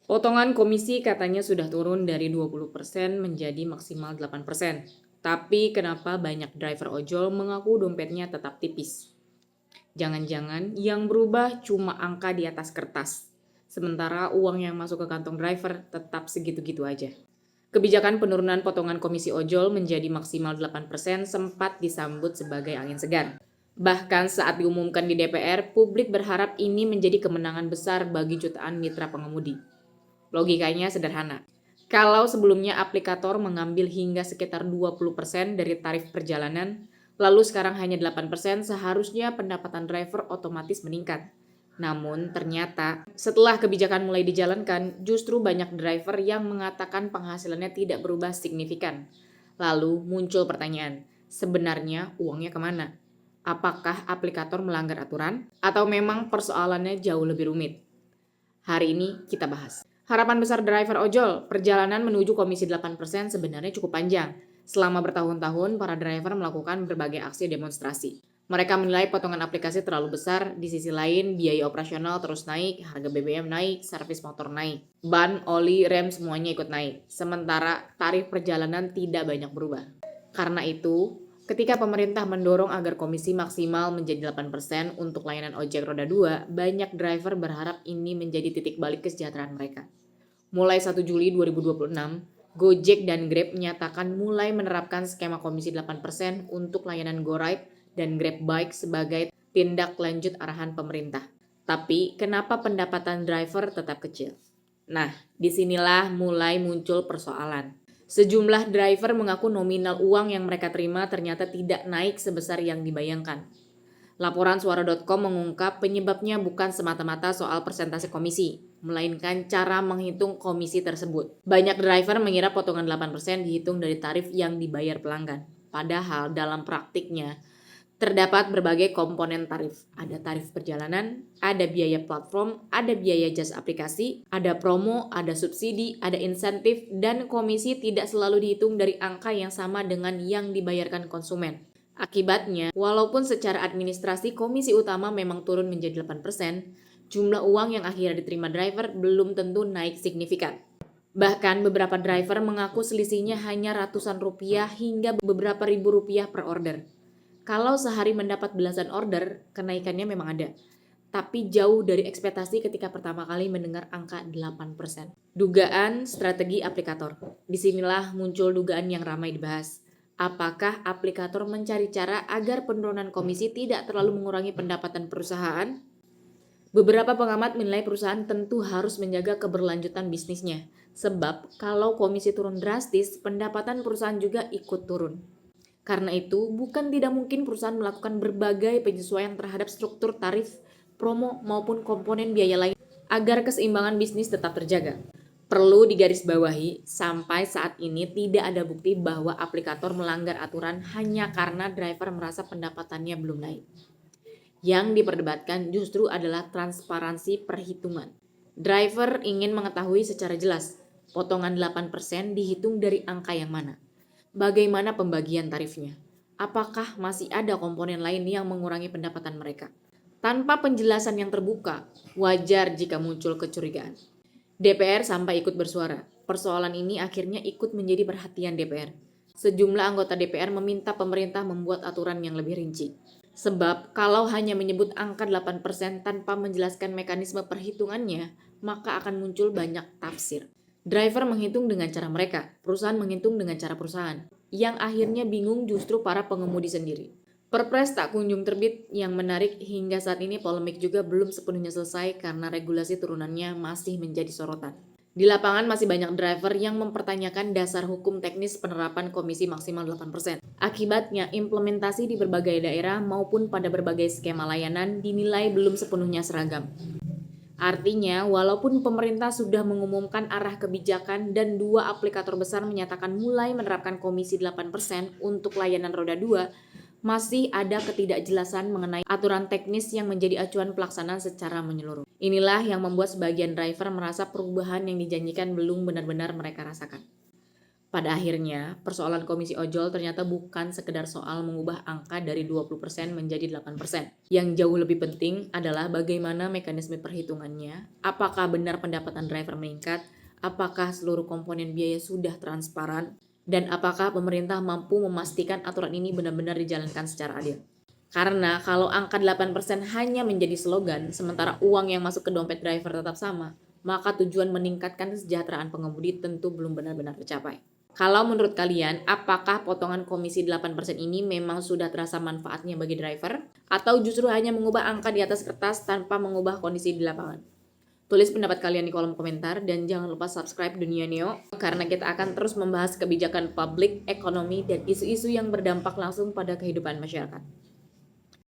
Potongan komisi katanya sudah turun dari 20% menjadi maksimal 8%. Tapi kenapa banyak driver ojol mengaku dompetnya tetap tipis? Jangan-jangan yang berubah cuma angka di atas kertas, sementara uang yang masuk ke kantong driver tetap segitu-gitu aja. Kebijakan penurunan potongan komisi ojol menjadi maksimal 8% sempat disambut sebagai angin segar. Bahkan saat diumumkan di DPR, publik berharap ini menjadi kemenangan besar bagi jutaan mitra pengemudi. Logikanya sederhana. Kalau sebelumnya aplikator mengambil hingga sekitar 20% dari tarif perjalanan, lalu sekarang hanya 8%, seharusnya pendapatan driver otomatis meningkat. Namun ternyata setelah kebijakan mulai dijalankan, justru banyak driver yang mengatakan penghasilannya tidak berubah signifikan. Lalu muncul pertanyaan, sebenarnya uangnya kemana? Apakah aplikator melanggar aturan? Atau memang persoalannya jauh lebih rumit? Hari ini kita bahas. Harapan besar driver ojol, perjalanan menuju komisi 8% sebenarnya cukup panjang. Selama bertahun-tahun, para driver melakukan berbagai aksi demonstrasi. Mereka menilai potongan aplikasi terlalu besar, di sisi lain biaya operasional terus naik, harga BBM naik, servis motor naik. Ban, oli, rem semuanya ikut naik. Sementara tarif perjalanan tidak banyak berubah. Karena itu, ketika pemerintah mendorong agar komisi maksimal menjadi 8% untuk layanan ojek roda 2, banyak driver berharap ini menjadi titik balik kesejahteraan mereka. Mulai 1 Juli 2026, Gojek dan Grab menyatakan mulai menerapkan skema komisi 8% untuk layanan GoRide dan Grab Bike sebagai tindak lanjut arahan pemerintah. Tapi kenapa pendapatan driver tetap kecil? Nah, disinilah mulai muncul persoalan. Sejumlah driver mengaku nominal uang yang mereka terima ternyata tidak naik sebesar yang dibayangkan. Laporan Suara.com mengungkap penyebabnya bukan semata-mata soal persentase komisi, melainkan cara menghitung komisi tersebut. Banyak driver mengira potongan 8% dihitung dari tarif yang dibayar pelanggan. Padahal dalam praktiknya, terdapat berbagai komponen tarif. Ada tarif perjalanan, ada biaya platform, ada biaya jasa aplikasi, ada promo, ada subsidi, ada insentif, dan komisi tidak selalu dihitung dari angka yang sama dengan yang dibayarkan konsumen. Akibatnya, walaupun secara administrasi komisi utama memang turun menjadi 8%, jumlah uang yang akhirnya diterima driver belum tentu naik signifikan. Bahkan beberapa driver mengaku selisihnya hanya ratusan rupiah hingga beberapa ribu rupiah per order. Kalau sehari mendapat belasan order, kenaikannya memang ada. Tapi jauh dari ekspektasi ketika pertama kali mendengar angka 8%. Dugaan strategi aplikator. Disinilah muncul dugaan yang ramai dibahas. Apakah aplikator mencari cara agar penurunan komisi tidak terlalu mengurangi pendapatan perusahaan? Beberapa pengamat menilai perusahaan tentu harus menjaga keberlanjutan bisnisnya. Sebab kalau komisi turun drastis, pendapatan perusahaan juga ikut turun. Karena itu, bukan tidak mungkin perusahaan melakukan berbagai penyesuaian terhadap struktur tarif, promo, maupun komponen biaya lain agar keseimbangan bisnis tetap terjaga. Perlu digarisbawahi, sampai saat ini tidak ada bukti bahwa aplikator melanggar aturan hanya karena driver merasa pendapatannya belum naik. Yang diperdebatkan justru adalah transparansi perhitungan. Driver ingin mengetahui secara jelas, potongan 8% dihitung dari angka yang mana. Bagaimana pembagian tarifnya? Apakah masih ada komponen lain yang mengurangi pendapatan mereka? Tanpa penjelasan yang terbuka, wajar jika muncul kecurigaan. DPR sampai ikut bersuara. Persoalan ini akhirnya ikut menjadi perhatian DPR. Sejumlah anggota DPR meminta pemerintah membuat aturan yang lebih rinci. Sebab kalau hanya menyebut angka 8% tanpa menjelaskan mekanisme perhitungannya, maka akan muncul banyak tafsir. Driver menghitung dengan cara mereka, perusahaan menghitung dengan cara perusahaan. Yang akhirnya bingung justru para pengemudi sendiri. Perpres tak kunjung terbit, yang menarik hingga saat ini polemik juga belum sepenuhnya selesai karena regulasi turunannya masih menjadi sorotan. Di lapangan masih banyak driver yang mempertanyakan dasar hukum teknis penerapan komisi maksimal 8%. Akibatnya, implementasi di berbagai daerah maupun pada berbagai skema layanan dinilai belum sepenuhnya seragam. Artinya, walaupun pemerintah sudah mengumumkan arah kebijakan dan dua aplikator besar menyatakan mulai menerapkan komisi 8% untuk layanan roda 2, masih ada ketidakjelasan mengenai aturan teknis yang menjadi acuan pelaksanaan secara menyeluruh. Inilah yang membuat sebagian driver merasa perubahan yang dijanjikan belum benar-benar mereka rasakan. Pada akhirnya, persoalan komisi ojol ternyata bukan sekedar soal mengubah angka dari 20% menjadi 8%. Yang jauh lebih penting adalah bagaimana mekanisme perhitungannya, apakah benar pendapatan driver meningkat, apakah seluruh komponen biaya sudah transparan, dan apakah pemerintah mampu memastikan aturan ini benar-benar dijalankan secara adil. Karena kalau angka 8% hanya menjadi slogan, sementara uang yang masuk ke dompet driver tetap sama, maka tujuan meningkatkan kesejahteraan pengemudi tentu belum benar-benar tercapai. Kalau menurut kalian, apakah potongan komisi 8% ini memang sudah terasa manfaatnya bagi driver? Atau justru hanya mengubah angka di atas kertas tanpa mengubah kondisi di lapangan? Tulis pendapat kalian di kolom komentar dan jangan lupa subscribe Dunia Neo karena kita akan terus membahas kebijakan publik, ekonomi, dan isu-isu yang berdampak langsung pada kehidupan masyarakat.